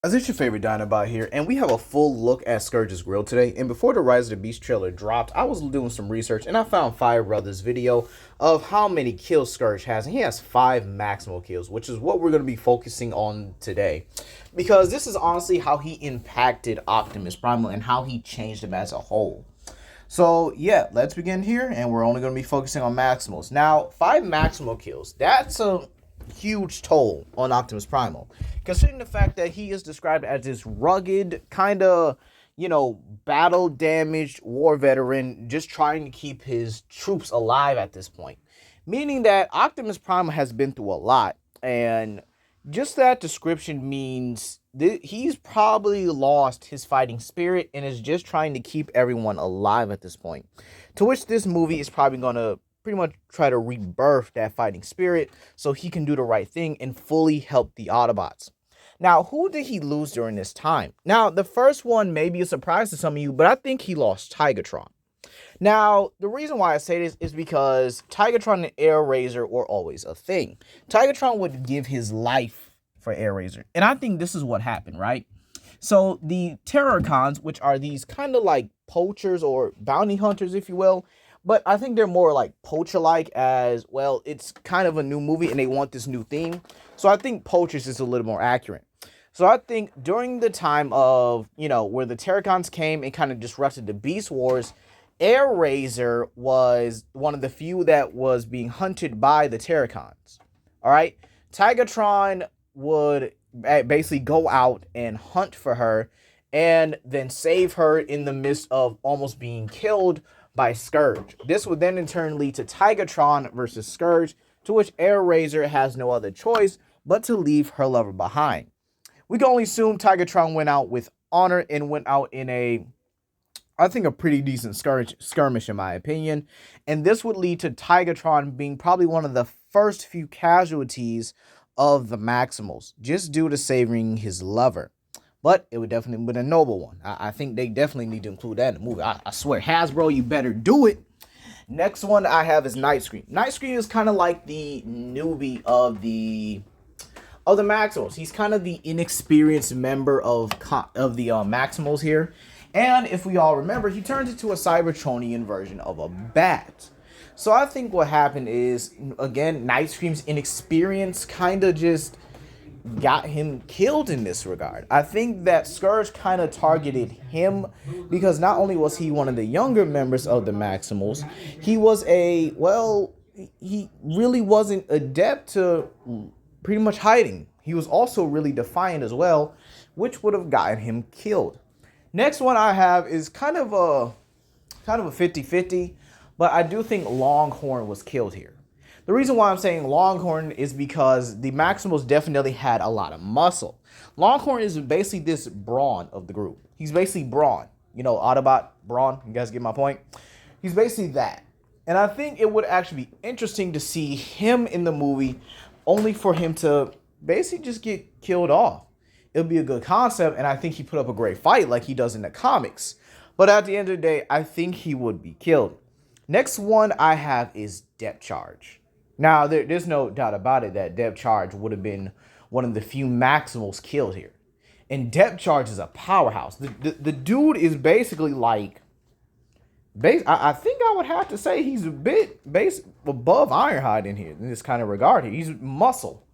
As it's your favorite Dinobot here, and we have a full look at Scourge's grill today. And before the Rise of the Beast trailer dropped, I was doing some research and I found Fire Brothers' video of how many kills Scourge has, and he has 5 maximal kills, which is what we're going to be focusing on today. Because this is honestly how he impacted Optimus Primal and how he changed him as a whole. So yeah, let's begin here, and we're only going to be focusing on maximals. Now, 5 maximal kills, that's a huge toll on Optimus Primal, considering the fact that he is described as this rugged, kind of, battle damaged war veteran just trying to keep his troops alive at this point. Meaning that Optimus Primal has been through a lot, and just that description means he's probably lost his fighting spirit and is just trying to keep everyone alive at this point. To which this movie is probably going to pretty much try to rebirth that fighting spirit so he can do the right thing and fully help the Autobots. Now, who did he lose during this time? Now, the first one may be a surprise to some of you, but I think he lost Tigatron. Now, the reason why I say this is because Tigatron and Air Razor were always a thing. Tigatron would give his life for Air Razor, and I think this is what happened, right? So the Terrorcons, which are these kind of like poachers or bounty hunters, if you will, but I think they're more like poacher-like, as well, it's kind of a new movie and they want this new theme. So I think poachers is a little more accurate. So I think during the time of, where the Terracons came and kind of disrupted the Beast Wars, Air Razor was one of the few that was being hunted by the Terracons. All right? Tigatron would basically go out and hunt for her and then save her in the midst of almost being killed by Scourge. This would then in turn lead to Tigatron versus Scourge, to which Air Razor has no other choice but to leave her lover behind. We can only assume Tigatron went out with honor and went out in a pretty decent skirmish in my opinion. And this would lead to Tigatron being probably one of the first few casualties of the Maximals, just due to saving his lover. But it would definitely be a noble one. I think they definitely need to include that in the movie. I swear, Hasbro, you better do it. Next one I have is Nightscream. Nightscream is kind of like the newbie of the Maximals. He's kind of the inexperienced member of the Maximals here. And if we all remember, he turns into a Cybertronian version of a bat. So I think what happened is, again, Nightscream's inexperience kind of just got him killed in this regard. I think that Scourge kind of targeted him because not only was he one of the younger members of the Maximals, he was he really wasn't adept to pretty much hiding. He was also really defiant as well, which would have gotten him killed. Next one I have is kind of a 50-50, but I do think Longhorn was killed here. The reason why I'm saying Longhorn is because the Maximals definitely had a lot of muscle. Longhorn is basically this brawn of the group. He's basically brawn. Autobot brawn. You guys get my point? He's basically that. And I think it would actually be interesting to see him in the movie only for him to basically just get killed off. It would be a good concept, and I think he put up a great fight like he does in the comics. But at the end of the day, I think he would be killed. Next one I have is Depth Charge. Now, there's no doubt about it that Depth Charge would have been one of the few Maximals killed here. And Depth Charge is a powerhouse. The dude is basically like... I think I would have to say he's a bit above Ironhide in here, in this kind of regard here. He's muscle.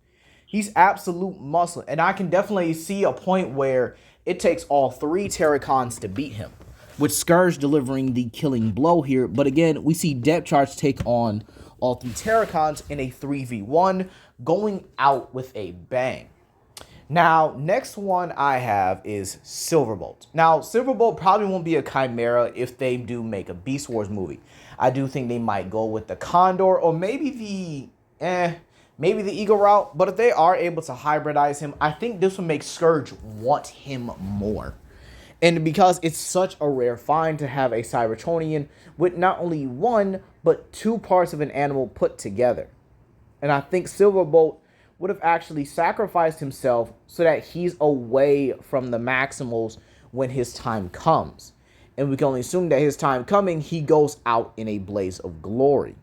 He's absolute muscle. And I can definitely see a point where it takes all 3 Terracons to beat him, with Scourge delivering the killing blow here. But again, we see Depth Charge take on all 3 Terracons in a 3v1, going out with a bang. Now, next one I have is Silverbolt. Now, Silverbolt probably won't be a Chimera if they do make a Beast Wars movie. I do think they might go with the Condor or maybe the Eagle route. But if they are able to hybridize him, I think this will make Scourge want him more. And because it's such a rare find to have a Cybertronian with not only 1, but 2 parts of an animal put together. And I think Silverbolt would have actually sacrificed himself so that he's away from the Maximals when his time comes. And we can only assume that his time coming, he goes out in a blaze of glory.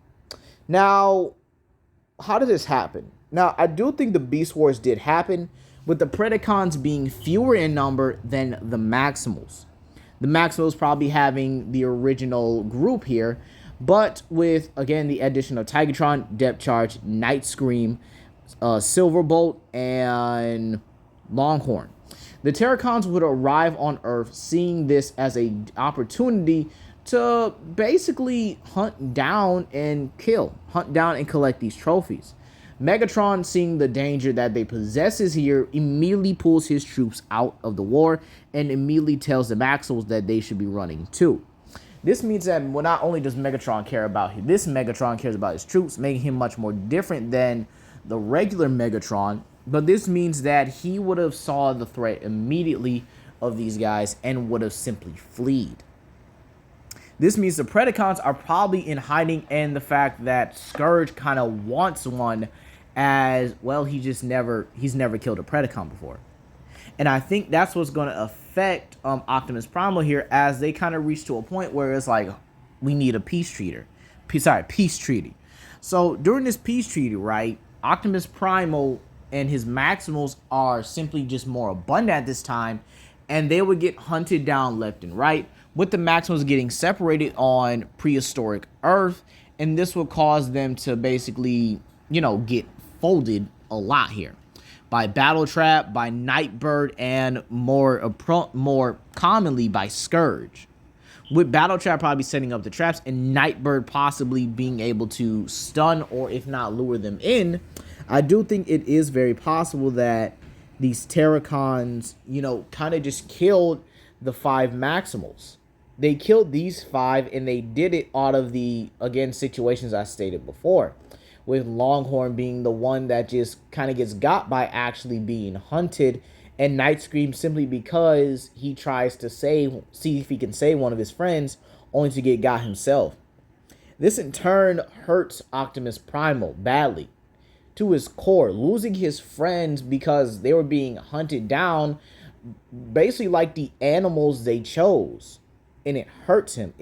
Now, how did this happen? Now, I do think the Beast Wars did happen, with the Predacons being fewer in number than the Maximals. The Maximals probably having the original group here, but with, again, the addition of Tigatron, Depth Charge, Night Scream, Silverbolt, and Longhorn. The Terracons would arrive on Earth seeing this as an opportunity to basically hunt down and collect these trophies. Megatron, seeing the danger that they possesses here, immediately pulls his troops out of the war and immediately tells the Maximals that they should be running too. This means that not only does Megatron care about this, Megatron cares about his troops, making him much more different than the regular Megatron, but this means that he would have saw the threat immediately of these guys and would have simply fled. This means the Predacons are probably in hiding, and the fact that Scourge kind of wants one, as well, he's never killed a Predacon before. And I think that's what's going to affect Optimus Primal here, as they kind of reach to a point where it's like, we need a peace treaty. So during this peace treaty, right, Optimus Primal and his Maximals are simply just more abundant at this time, and they would get hunted down left and right, with the Maximals getting separated on prehistoric Earth, and this will cause them to basically, get folded a lot here by Battle Trap, by Nightbird, and more commonly by Scourge. With Battle Trap probably setting up the traps, and Nightbird possibly being able to stun or if not lure them in, I do think it is very possible that these Terracons, kind of just killed the 5 Maximals. They killed these 5, and they did it out of the, again, situations I stated before, with Longhorn being the one that just kind of gets got by actually being hunted, and Night Scream simply because he tries to see if he can save one of his friends, only to get got himself. This in turn hurts Optimus Primal badly, to his core, losing his friends because they were being hunted down, basically like the animals they chose, and it hurts him.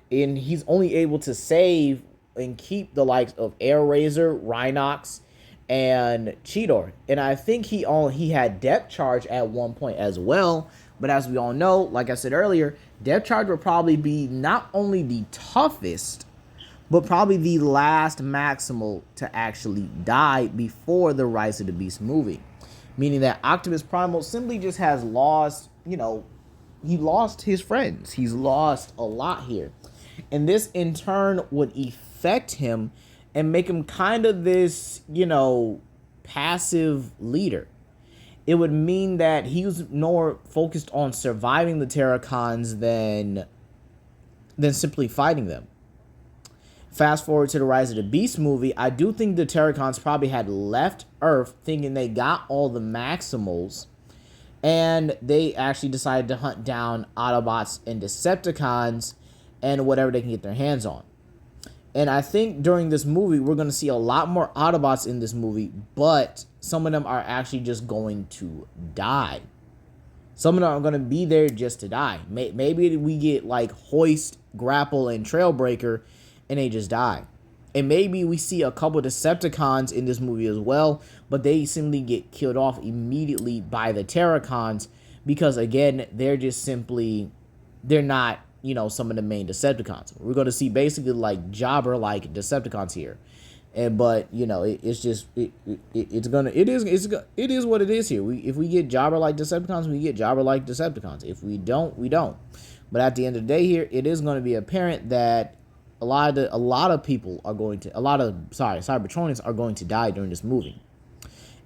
And he's only able to save and keep the likes of Air Razor, Rhinox, and Cheetor. And I think he had Depth Charge at one point as well. But as we all know, like I said earlier, Depth Charge will probably be not only the toughest, but probably the last Maximal to actually die before the Rise of the Beast movie. Meaning that Optimus Primal simply just has lost, he lost his friends. He's lost a lot here. And this in turn would affect him and make him kind of this, passive leader. It would mean that he was more focused on surviving the Terracons than simply fighting them. Fast forward to the Rise of the Beast movie, I do think the Terracons probably had left Earth thinking they got all the Maximals, and they actually decided to hunt down Autobots and Decepticons and whatever they can get their hands on. And I think during this movie, we're going to see a lot more Autobots in this movie, but some of them are actually just going to die. Some of them are going to be there just to die. Maybe we get like Hoist, Grapple, and Trailbreaker, and they just die. And maybe we see a couple of Decepticons in this movie as well, but they simply get killed off immediately by the Terracons because, again, they're not, some of the main Decepticons. We're going to see basically like Jobber-like Decepticons here. But it is what it is here. If we get Jobber-like Decepticons, we get Jobber-like Decepticons. If we don't, we don't. But at the end of the day here, it is going to be apparent that Cybertronians are going to die during this movie.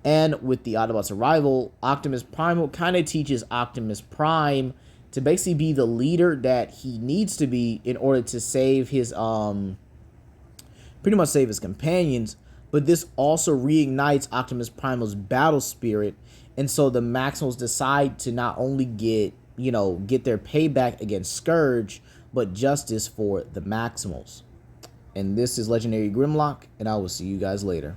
And with the Autobots' arrival, Optimus Primal kind of teaches Optimus Prime to basically be the leader that he needs to be in order to save his pretty much save his companions. But this also reignites Optimus Primal's battle spirit, and so the Maximals decide to not only get their payback against Scourge, but justice for the Maximals. And this is Legendary Grimlock, and I will see you guys later.